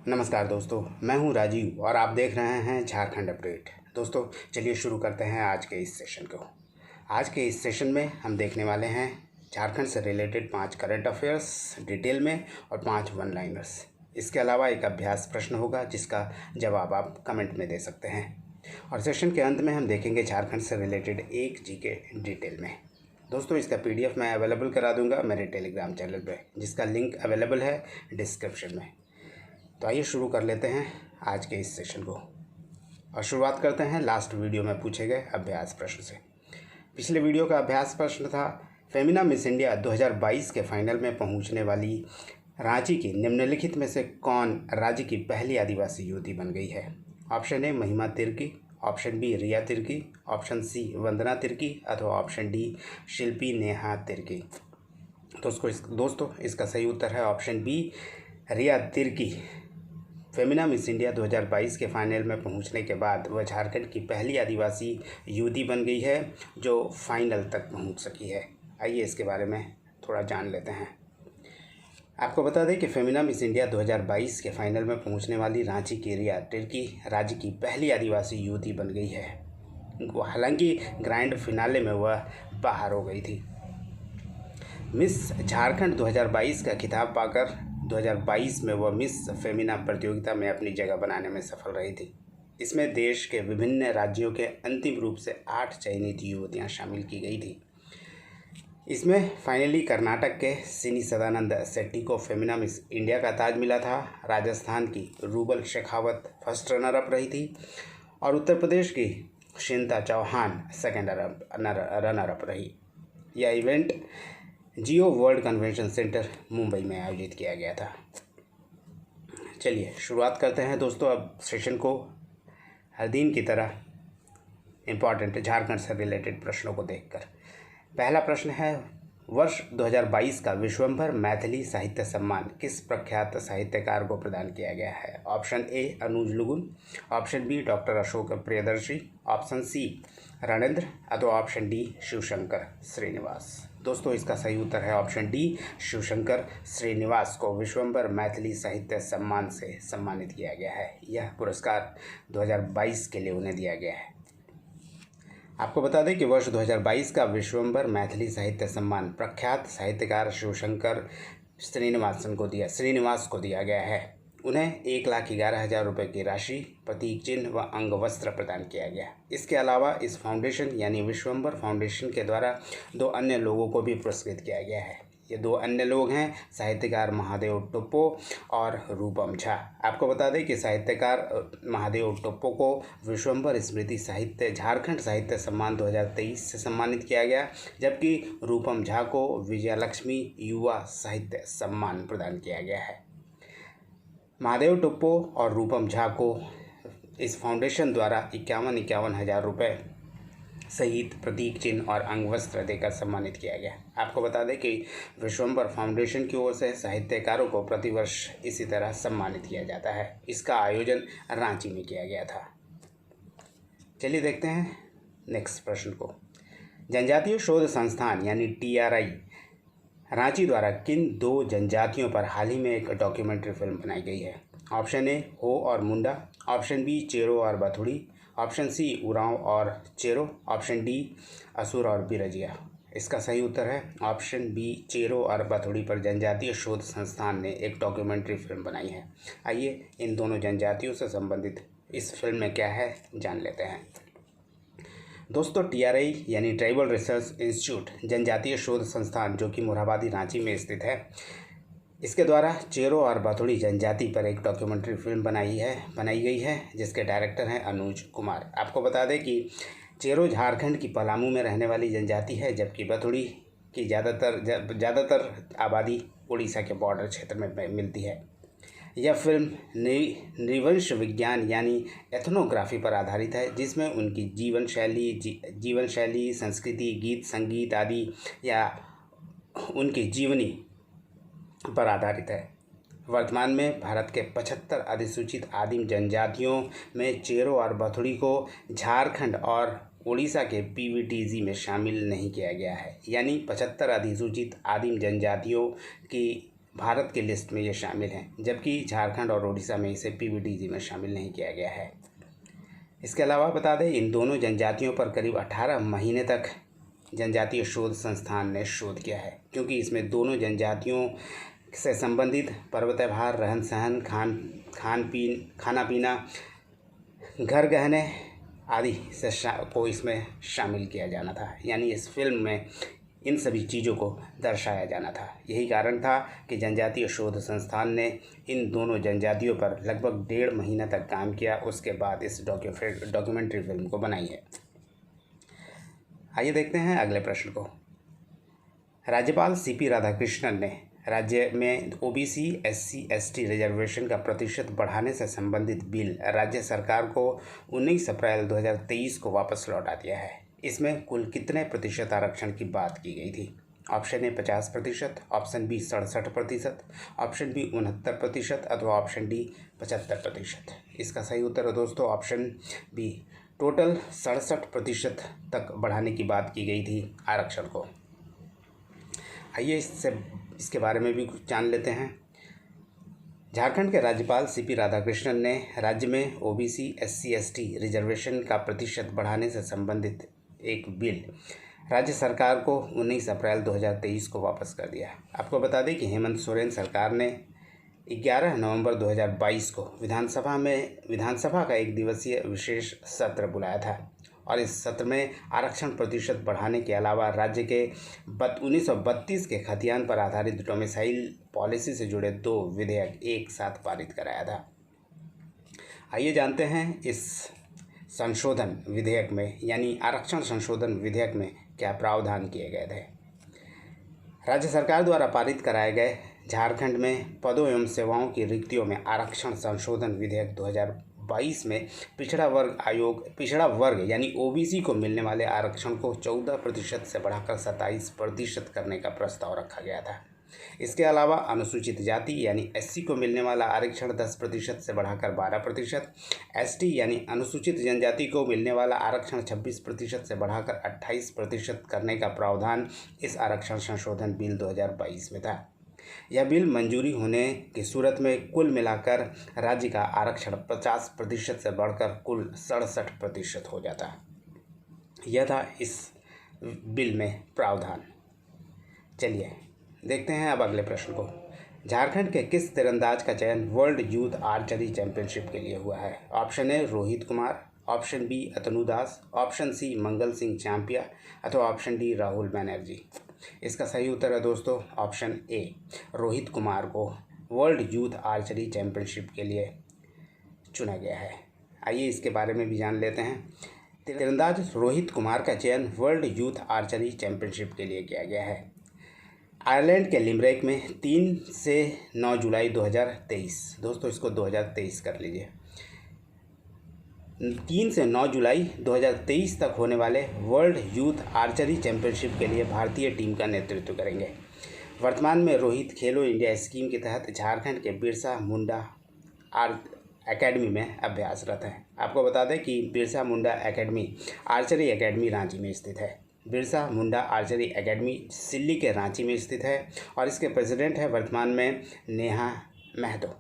नमस्कार दोस्तों, मैं हूं राजीव और आप देख रहे हैं झारखंड अपडेट। दोस्तों चलिए शुरू करते हैं आज के इस सेशन को। आज के इस सेशन में हम देखने वाले हैं झारखंड से रिलेटेड 5 करंट अफेयर्स डिटेल में और 5 वन लाइनर्स। इसके अलावा एक अभ्यास प्रश्न होगा जिसका जवाब आप कमेंट में दे सकते हैं। और सेशन के अंत में हम देखेंगे झारखंड से रिलेटेड एक जीके डिटेल में। दोस्तों इसका PDF मैं अवेलेबल करा दूंगा मेरे टेलीग्राम चैनल पे, जिसका लिंक अवेलेबल है डिस्क्रिप्शन में। तो आइए शुरू कर लेते हैं आज के इस सेशन को और शुरुआत करते हैं लास्ट वीडियो में पूछे गए अभ्यास प्रश्न से। पिछले वीडियो का अभ्यास प्रश्न था, फेमिना मिस इंडिया 2022 के फाइनल में पहुंचने वाली रांची की निम्नलिखित में से कौन राज्य की पहली आदिवासी युवती बन गई है। ऑप्शन ए महिमा तिर्की, ऑप्शन बी रिया तिर्की, ऑप्शन सी वंदना तिर्की अथवा ऑप्शन डी शिल्पी नेहा तिर्की। दोस्तों इसका सही उत्तर है ऑप्शन बी रिया तिर्की। फेमिना मिस इंडिया 2022 के फाइनल में पहुंचने के बाद वह झारखंड की पहली आदिवासी युवती बन गई है जो फाइनल तक पहुंच सकी है। आइए इसके बारे में थोड़ा जान लेते हैं। आपको बता दें कि फेमिना मिस इंडिया 2022 के फाइनल में पहुंचने वाली रांची की रिया तिर्की राज्य की पहली आदिवासी युवती बन गई है। हालांकि ग्रैंड फिनाले में वह बाहर हो गई थी। मिस झारखंड 2022 का खिताब पाकर 2022 में वह मिस फेमिना प्रतियोगिता में अपनी जगह बनाने में सफल रही थी। इसमें देश के विभिन्न राज्यों के अंतिम रूप से 8 चयनित युवतियां शामिल की गई थी। इसमें फाइनली कर्नाटक के सिनी सदानंद शेट्टी को फेमिना मिस इंडिया का ताज मिला था। राजस्थान की rouble Shekhawat first runner up रही थी और उत्तर प्रदेश की शिंता चौहान सेकेंड रनर अप रही। यह इवेंट जियो वर्ल्ड कन्वेंशन सेंटर मुंबई में आयोजित किया गया था। चलिए शुरुआत करते हैं दोस्तों अब सेशन को हर दिन की तरह इम्पॉर्टेंट झारखंड से रिलेटेड प्रश्नों को देखकर। पहला प्रश्न है, वर्ष 2022 का विश्वंभर मैथिली साहित्य सम्मान किस प्रख्यात साहित्यकार को प्रदान किया गया है। Option A Anuj Lugun, option B doctor Ashok Priyadarshi, option C Ranendra अथवा ऑप्शन डी शिवशंकर श्रीनिवास। दोस्तों इसका सही उत्तर है ऑप्शन डी शिवशंकर श्रीनिवास को विश्वंभर मैथिली साहित्य सम्मान से सम्मानित किया गया है। यह पुरस्कार 2022 के लिए उन्हें दिया गया है। आपको बता दें कि वर्ष 2022 का विश्वंभर मैथिली साहित्य सम्मान प्रख्यात साहित्यकार शिवशंकर श्रीनिवास को दिया गया है। उन्हें 1,11,000 रुपये की राशि, प्रतीक चिन्ह व अंग वस्त्र प्रदान किया गया। इसके अलावा इस फाउंडेशन यानी विश्वंभर फाउंडेशन के द्वारा 2 अन्य लोगों को भी पुरस्कृत किया गया है। ये 2 अन्य लोग हैं साहित्यकार महादेव टोप्पो और रूपम झा। आपको बता दें कि साहित्यकार महादेव टोप्पो को विश्वंभर स्मृति साहित्य झारखंड साहित्य सम्मान 2023 से सम्मानित किया गया, जबकि रूपम झा को विजयलक्ष्मी युवा साहित्य सम्मान प्रदान किया गया है। महादेव टोप्पो और रूपम झा को इस फाउंडेशन द्वारा 51,000 रुपये सहित प्रतीक चिन्ह और अंग वस्त्र देकर सम्मानित किया गया। आपको बता दें कि विश्वंभर फाउंडेशन की ओर से साहित्यकारों को प्रतिवर्ष इसी तरह सम्मानित किया जाता है। इसका आयोजन रांची में किया गया था। चलिए देखते हैं नेक्स्ट प्रश्न को। जनजातीय शोध संस्थान यानी TRI रांची द्वारा किन 2 जनजातियों पर हाल ही में एक डॉक्यूमेंट्री फिल्म बनाई गई है। ऑप्शन ए हो और मुंडा, ऑप्शन बी चेरो और बथुड़ी, ऑप्शन सी उरांव और चेरो, ऑप्शन डी असुर और बिरजिया। इसका सही उत्तर है ऑप्शन बी चेरो और बथुड़ी पर जनजातीय शोध संस्थान ने एक डॉक्यूमेंट्री फिल्म बनाई है। आइए इन दोनों जनजातियों से संबंधित इस फिल्म में क्या है जान लेते हैं। दोस्तों TRI यानी ट्राइबल रिसर्च इंस्टीट्यूट जनजातीय शोध संस्थान जो कि मोरहाबादी रांची में स्थित है, इसके द्वारा चेरो और बथुड़ी जनजाति पर एक डॉक्यूमेंट्री फिल्म बनाई गई है जिसके डायरेक्टर हैं अनुज कुमार। आपको बता दें कि चेरो झारखंड की पलामू में रहने वाली जनजाति है, जबकि बथुड़ी की ज़्यादातर आबादी उड़ीसा के बॉर्डर क्षेत्र में मिलती है। यह फिल्म नृवंश विज्ञान यानी एथनोग्राफी पर आधारित है, जिसमें उनकी जीवन शैली, संस्कृति, गीत संगीत आदि या उनकी जीवनी पर आधारित है। वर्तमान में भारत के 75 अधिसूचित आदिम जनजातियों में चेरो और बथुड़ी को झारखंड और उड़ीसा के PVTG में शामिल नहीं किया गया है। यानी 75 अधिसूचित आदिम जनजातियों की भारत की लिस्ट में ये शामिल हैं, जबकि झारखंड और उड़ीसा में इसे पीवीडीजी में शामिल नहीं किया गया है। इसके अलावा बता दें, इन दोनों जनजातियों पर करीब 18 महीने तक जनजातीय शोध संस्थान ने शोध किया है, क्योंकि इसमें दोनों जनजातियों से संबंधित पर्वताभार, रहन सहन, खाना पीना, घर गहने आदि से को इसमें शामिल किया जाना था। यानी इस फिल्म में इन सभी चीज़ों को दर्शाया जाना था। यही कारण था कि जनजातीय शोध संस्थान ने इन दोनों जनजातियों पर लगभग 1.5 महीना तक काम किया। उसके बाद इस डॉक्यूमेंट्री फिल्म को बनाई है। आइए देखते हैं अगले प्रश्न को। राज्यपाल सीपी राधाकृष्णन ने राज्य में ओबीसी एससी एसटी रिजर्वेशन का प्रतिशत बढ़ाने से संबंधित बिल राज्य सरकार को 19 अप्रैल 2023 को वापस लौटा दिया है। इसमें कुल कितने प्रतिशत आरक्षण की बात की गई थी? Option A 50%, option B 67%, option B 69% अथवा ऑप्शन डी 75%। इसका सही उत्तर है दोस्तों ऑप्शन बी, टोटल 67% तक बढ़ाने की बात की गई थी आरक्षण को। आइए इसके बारे में भी कुछ जान लेते हैं। झारखंड के राज्यपाल सीपी राधाकृष्णन ने राज्य में ओबीसी एससी एसटी रिजर्वेशन का प्रतिशत बढ़ाने से संबंधित एक बिल राज्य सरकार को 19 अप्रैल 2023 को वापस कर दिया। आपको बता दें कि हेमंत सोरेन सरकार ने 11 नवंबर 2022 को विधानसभा का एक दिवसीय विशेष सत्र बुलाया था और इस सत्र में आरक्षण प्रतिशत बढ़ाने के अलावा राज्य के 1932 के खतियान पर आधारित डोमिसाइल पॉलिसी से जुड़े 2 विधेयक एक साथ पारित कराया था। आइए जानते हैं इस संशोधन विधेयक में यानी आरक्षण संशोधन विधेयक में क्या प्रावधान किए गए थे। राज्य सरकार द्वारा पारित कराए गए झारखंड में पदों एवं सेवाओं की रिक्तियों में आरक्षण संशोधन विधेयक 2022 में पिछड़ा वर्ग यानी ओबीसी को मिलने वाले आरक्षण को 14% से बढ़ाकर 27% करने का प्रस्ताव रखा गया था। इसके अलावा अनुसूचित जाति यानी एससी को मिलने वाला आरक्षण 10% से बढ़ाकर 12%, एसटी यानी अनुसूचित जनजाति को मिलने वाला आरक्षण 26% से बढ़ाकर 28% करने का प्रावधान इस आरक्षण संशोधन बिल 2022 में था। यह बिल मंजूरी होने की सूरत में कुल मिलाकर राज्य का आरक्षण 50% से बढ़कर कुल 67% हो जाता। यह था इस बिल में प्रावधान। चलिए देखते हैं अब अगले प्रश्न को। झारखंड के किस तीरंदाज का चयन वर्ल्ड यूथ आर्चरी चैंपियनशिप के लिए हुआ है? Option A Rohit Kumar, option B Atanu Das, option C Mangal Singh Champia अथवा ऑप्शन डी राहुल बैनर्जी। इसका सही उत्तर है दोस्तों ऑप्शन ए, रोहित कुमार को वर्ल्ड यूथ आर्चरी चैंपियनशिप के लिए चुना गया है। आइए इसके बारे में भी जान लेते हैं। तीरंदाज रोहित कुमार का चयन वर्ल्ड यूथ आर्चरी चैंपियनशिप के लिए किया गया है आयरलैंड के लिमरेक में 3 से 9 जुलाई 2023। दोस्तों इसको 2023 कर लीजिए। 3 से 9 जुलाई 2023 तक होने वाले वर्ल्ड यूथ आर्चरी चैंपियनशिप के लिए भारतीय टीम का नेतृत्व करेंगे। वर्तमान में रोहित खेलो इंडिया स्कीम के तहत झारखंड के बिरसा मुंडा एकेडमी में अभ्यासरत हैं। आपको बता दें कि Birsa Munda academy archery academy Ranchi में स्थित है। बिरसा मुंडा आर्चरी एकेडमी सिल्ली के रांची में स्थित है और इसके प्रेसिडेंट है वर्तमान में नेहा महतो।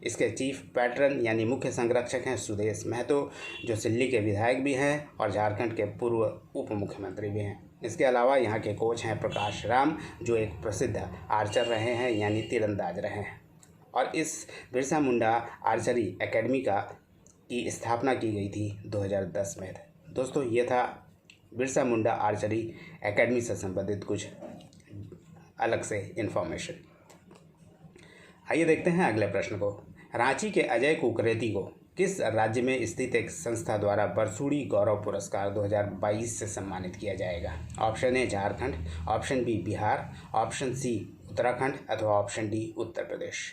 इसके चीफ पैट्रन यानी मुख्य संरक्षक हैं सुदेश महतो, जो सिल्ली के विधायक भी हैं और झारखंड के पूर्व उप मुख्यमंत्री भी हैं। इसके अलावा यहाँ के कोच हैं प्रकाश राम, जो एक प्रसिद्ध आर्चर रहे हैं यानी तीरंदाज रहे हैं। और इस बिरसा मुंडा आर्चरी एकेडमी की स्थापना की गई थी 2010 में। दोस्तों ये था बिरसा मुंडा आर्चरी एकेडमी से संबंधित कुछ अलग से इन्फॉर्मेशन। आइए देखते हैं अगले प्रश्न को। रांची के अजय कुकरेती को किस राज्य में स्थित एक संस्था द्वारा बरसूड़ी गौरव पुरस्कार 2022 से सम्मानित किया जाएगा? Option A Jharkhand, option B Bihar, option C Uttarakhand अथवा ऑप्शन डी उत्तर प्रदेश।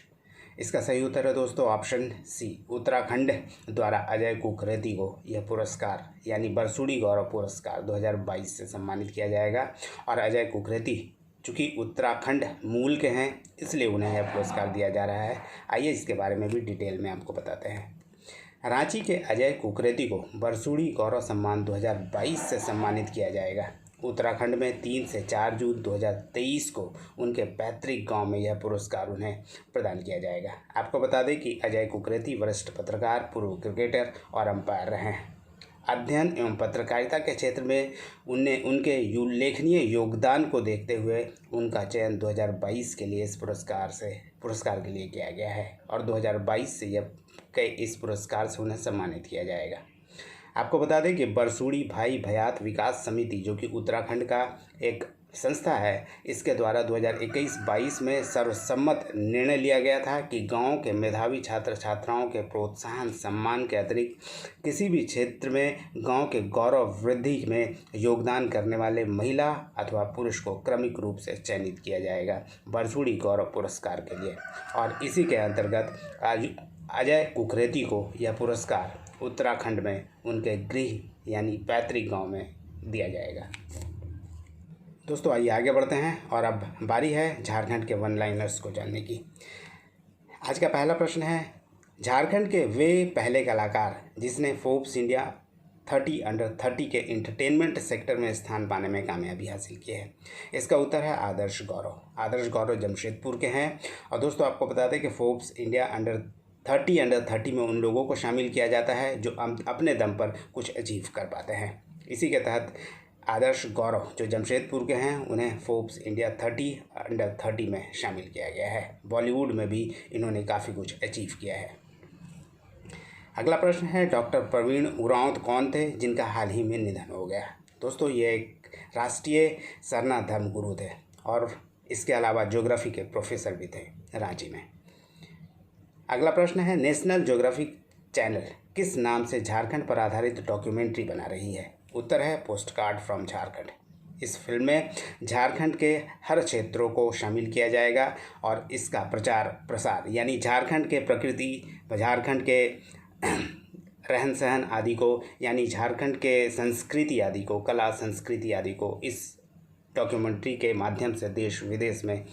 इसका सही उत्तर है दोस्तों ऑप्शन सी, उत्तराखंड द्वारा अजय कुकरेती को यह पुरस्कार यानी बरसूड़ी गौरव पुरस्कार 2022 से सम्मानित किया जाएगा। और अजय कुकरेती चूँकि उत्तराखंड मूल के हैं इसलिए उन्हें यह पुरस्कार दिया जा रहा है। आइए इसके बारे में भी डिटेल में आपको बताते हैं। रांची के अजय कुकरेती को बरसूड़ी गौरव सम्मान 2022 से सम्मानित किया जाएगा। उत्तराखंड में 3 से 4 जून 2023 को उनके पैतृक गांव में यह पुरस्कार उन्हें प्रदान किया जाएगा। आपको बता दें कि अजय कुकरेती वरिष्ठ पत्रकार, पूर्व क्रिकेटर और अंपायर रहे हैं। अध्ययन एवं पत्रकारिता के क्षेत्र में उनके उल्लेखनीय योगदान को देखते हुए उनका चयन 2022 के लिए इस पुरस्कार के लिए किया गया है और 2022 से इस पुरस्कार से उन्हें सम्मानित किया जाएगा। आपको बता दें कि बरसूड़ी भाई भयात विकास समिति, जो कि उत्तराखंड का एक संस्था है, इसके द्वारा 2021-22 में सर्वसम्मत निर्णय लिया गया था कि गांव के मेधावी छात्र छात्राओं के प्रोत्साहन सम्मान के अतिरिक्त किसी भी क्षेत्र में गांव के गौरव वृद्धि में योगदान करने वाले महिला अथवा पुरुष को क्रमिक रूप से चयनित किया जाएगा बरसूड़ी गौरव पुरस्कार के लिए। और इसी के अंतर्गत आज अजय कुकरेती को यह पुरस्कार उत्तराखंड में उनके गृह यानी पैतृक गांव में दिया जाएगा। दोस्तों आइए आगे बढ़ते हैं और अब बारी है झारखंड के वन लाइनर्स को जानने की। आज का पहला प्रश्न है, झारखंड के वे पहले कलाकार जिसने फोर्ब्स इंडिया 30 अंडर 30 के इंटरटेनमेंट सेक्टर में स्थान पाने में कामयाबी हासिल की है। इसका उत्तर है आदर्श गौरव। आदर्श गौरव जमशेदपुर के हैं। और दोस्तों आपको बता दें कि फोर्ब्स इंडिया अंडर 30 में उन लोगों को शामिल किया जाता है जो अपने दम पर कुछ अचीव कर पाते हैं। इसी के तहत आदर्श गौरव जो जमशेदपुर के हैं उन्हें फोर्ब्स इंडिया 30 अंडर 30 में शामिल किया गया है। बॉलीवुड में भी इन्होंने काफ़ी कुछ अचीव किया है। अगला प्रश्न है, डॉक्टर प्रवीण उरांव कौन थे जिनका हाल ही में निधन हो गया। दोस्तों ये एक राष्ट्रीय सरना धर्मगुरु थे और इसके अलावा ज्योग्राफी के प्रोफेसर भी थे रांची में। अगला प्रश्न है, नेशनल ज्योग्राफिक चैनल किस नाम से झारखंड पर आधारित डॉक्यूमेंट्री बना रही है। उत्तर है पोस्ट कार्ड फ्रॉम झारखंड। इस फिल्म में झारखंड के हर क्षेत्रों को शामिल किया जाएगा और इसका प्रचार प्रसार यानी झारखंड के प्रकृति, झारखंड के रहन सहन आदि को यानी झारखंड के संस्कृति आदि को, कला संस्कृति आदि को इस डॉक्यूमेंट्री के माध्यम से देश विदेश में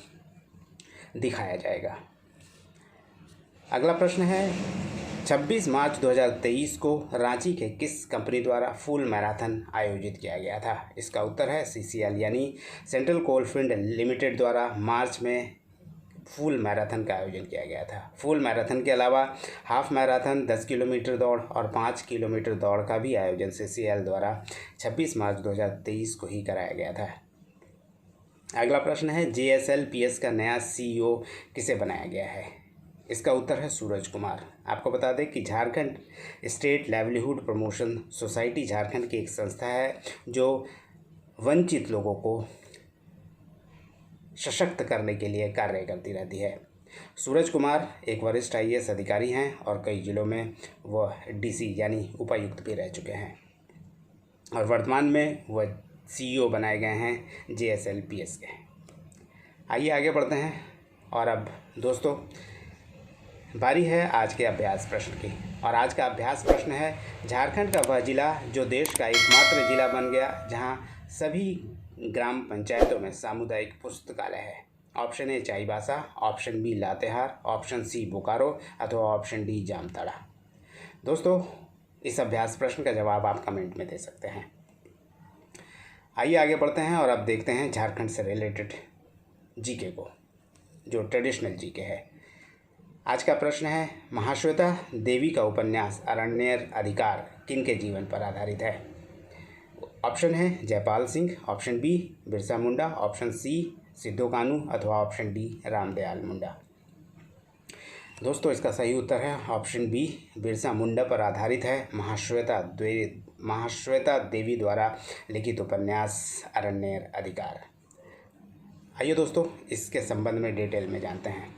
दिखाया जाएगा। अगला प्रश्न है, 26 मार्च 2023 को रांची के किस कंपनी द्वारा फुल मैराथन आयोजित किया गया था। इसका उत्तर है CCL यानी सेंट्रल कोलफील्ड लिमिटेड द्वारा मार्च में फुल मैराथन का आयोजन किया गया था। फुल मैराथन के अलावा हाफ मैराथन, 10 किलोमीटर दौड़ और 5 किलोमीटर दौड़ का भी आयोजन CCL द्वारा 26 मार्च 2023 को ही कराया गया था। अगला प्रश्न है, JSLPS का नया CEO किसे बनाया गया है। इसका उत्तर है सूरज कुमार। आपको बता दें कि Jharkhand state livelihood promotion society Jharkhand की एक संस्था है जो वंचित लोगों को सशक्त करने के लिए कार्य करती रहती है। सूरज कुमार एक वरिष्ठ IAS अधिकारी हैं और कई जिलों में वह DC यानी उपायुक्त भी रह चुके हैं और वर्तमान में वह CEO बनाए गए हैं JSLPS के। आइए आगे बढ़ते हैं और अब दोस्तों बारी है आज के अभ्यास प्रश्न की। और आज का अभ्यास प्रश्न है, झारखंड का वह जिला जो देश का एकमात्र जिला बन गया जहां सभी ग्राम पंचायतों में सामुदायिक पुस्तकालय है। Option A Chaibasa, option B Latehar, option C Bokaro अथवा ऑप्शन D जामताड़ा। दोस्तों इस अभ्यास प्रश्न का जवाब आप कमेंट में दे सकते हैं। आइए आगे बढ़ते हैं और अब देखते हैं झारखंड से रिलेटेड GK को, जो ट्रेडिशनल GK है। आज का प्रश्न है, महाश्वेता देवी का उपन्यास अरण्येर अधिकार किनके जीवन पर आधारित है। ऑप्शन है Jaipal Singh, option B Birsa Munda, option C Sidhu कानू अथवा ऑप्शन D रामदयाल मुंडा। दोस्तों इसका सही उत्तर है ऑप्शन B बिरसा मुंडा पर आधारित है महाश्वेता देवी द्वारा लिखित उपन्यास अरण्येर अधिकार। आइए दोस्तों इसके संबंध में डिटेल में जानते हैं।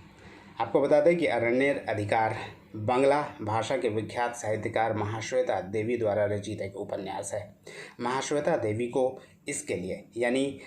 आपको बता दें कि अरण्येर अधिकार बांग्ला भाषा के विख्यात साहित्यकार महाश्वेता देवी द्वारा रचित एक उपन्यास है। महाश्वेता देवी को इसके लिए यानी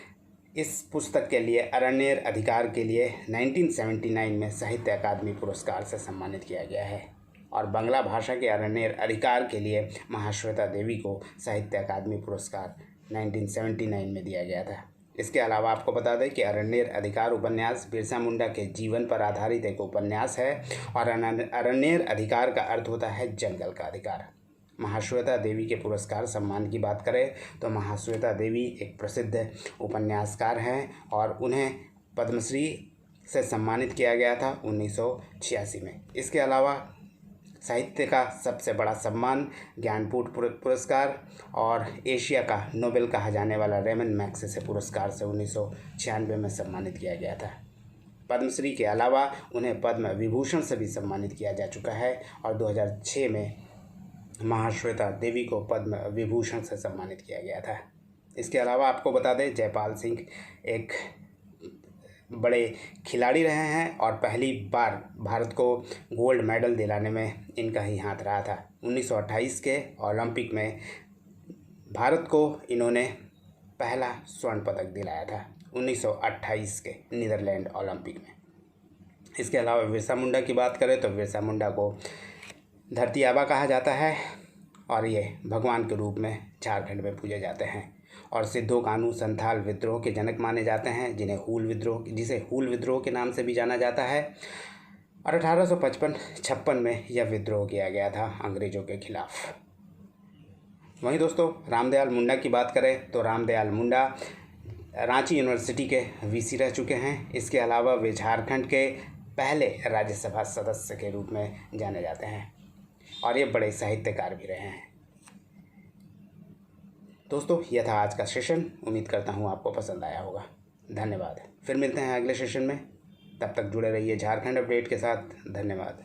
इस पुस्तक के लिए अरण्येर अधिकार के लिए 1979 में साहित्य अकादमी पुरस्कार से सम्मानित किया गया है और बांग्ला भाषा के अरण्येर अधिकार के लिए महाश्वेता देवी को साहित्य अकादमी पुरस्कार 1979 में दिया गया था। इसके अलावा आपको बता दें कि अरण्येर अधिकार उपन्यास बिरसा मुंडा के जीवन पर आधारित एक उपन्यास है और अरण्येर अधिकार का अर्थ होता है जंगल का अधिकार। महाश्वेता देवी के पुरस्कार सम्मान की बात करें तो महाश्वेता देवी एक प्रसिद्ध उपन्यासकार हैं और उन्हें पद्मश्री से सम्मानित किया गया था 1986 में। इसके अलावा साहित्य का सबसे बड़ा सम्मान ज्ञानपीठ पुरस्कार और एशिया का नोबेल कहा जाने वाला रेमन मैग्सेसे पुरस्कार से 1996 में सम्मानित किया गया था। पद्मश्री के अलावा उन्हें पद्म विभूषण से भी सम्मानित किया जा चुका है और 2006 में महाश्वेता देवी को पद्म विभूषण से सम्मानित किया गया था। इसके अलावा आपको बता दें, जयपाल सिंह एक बड़े खिलाड़ी रहे हैं और पहली बार भारत को गोल्ड मेडल दिलाने में इनका ही हाथ रहा था। 1928 के ओलंपिक में भारत को इन्होंने पहला स्वर्ण पदक दिलाया था, 1928 के नीदरलैंड ओलंपिक में। इसके अलावा बिरसा मुंडा की बात करें तो बिरसा मुंडा को धरती आबा कहा जाता है और ये भगवान के रूप में झारखंड में पूजे जाते हैं और सिद्धो कान्हू संथाल विद्रोह के जनक माने जाते हैं, जिसे हूल विद्रोह के नाम से भी जाना जाता है। और 1855-56 में यह विद्रोह किया गया था अंग्रेज़ों के खिलाफ। वहीं दोस्तों रामदयाल मुंडा की बात करें तो रामदयाल मुंडा रांची यूनिवर्सिटी के वीसी रह चुके हैं। इसके अलावा वे झारखंड के पहले राज्यसभा सदस्य के रूप में जाने जाते हैं और ये बड़े साहित्यकार भी रहे हैं। दोस्तों यह था आज का सेशन। उम्मीद करता हूँ आपको पसंद आया होगा। धन्यवाद। फिर मिलते हैं अगले सेशन में। तब तक जुड़े रहिए झारखंड अपडेट के साथ। धन्यवाद।